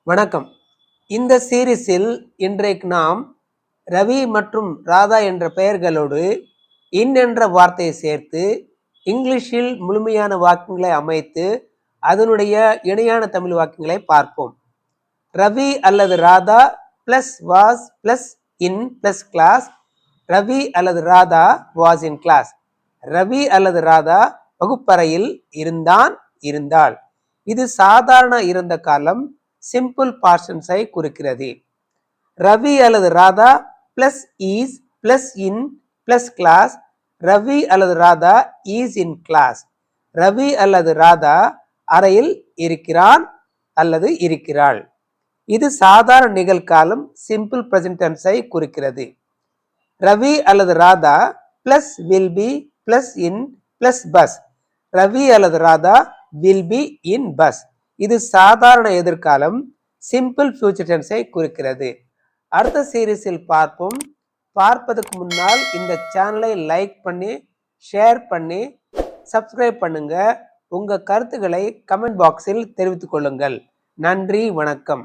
வணக்கம். இந்த சீரிஸில் இன்றைக்கு நாம் ரவி மற்றும் ராதா என்ற பெயர்களோடு இன் என்ற வார்த்தையை சேர்த்து இங்கிலீஷில் முழுமையான வாக்கியங்களை அமைத்து அதனுடைய இணையான தமிழ் வாக்கியங்களை பார்ப்போம். ரவி அல்லது Radha plus was plus in plus class. Ravi அல்லது Radha was in class. Ravi அல்லது ராதா வகுப்பறையில் இருந்தான், இருந்தாள். இது சாதாரண இருந்த காலம் சிம்பிள் பார்சன்ஸை குறிக்கிறது. ரவி அல்லது Radha plus is plus in plus class. Ravi அல்லது Radha is in class. Ravi அல்லது ராதா அறையில் இருக்கிறான் அல்லது இருக்கிறாள். இது சாதாரண நிகழ்காலம் சிம்பிள் பிரசன்ட் டென்ஸை குறிக்கிறது. ரவி அல்லது Radha plus will be plus in plus bus. Ravi அல்லது Radha will be in bus. இது சாதாரண எதிர்காலம் சிம்பிள் ஃபியூச்சர் டென்ஸை குறிக்கிறது. அடுத்த சீரீஸில் பார்ப்போம். பார்ப்பதற்கு முன்னால் இந்த சேனலை லைக் பண்ணி ஷேர் பண்ணி சப்ஸ்கிரைப் பண்ணுங்க. உங்க கருத்துக்களை கமெண்ட் பாக்ஸில் தெரிவித்துக் கொள்ளுங்கள். நன்றி, வணக்கம்.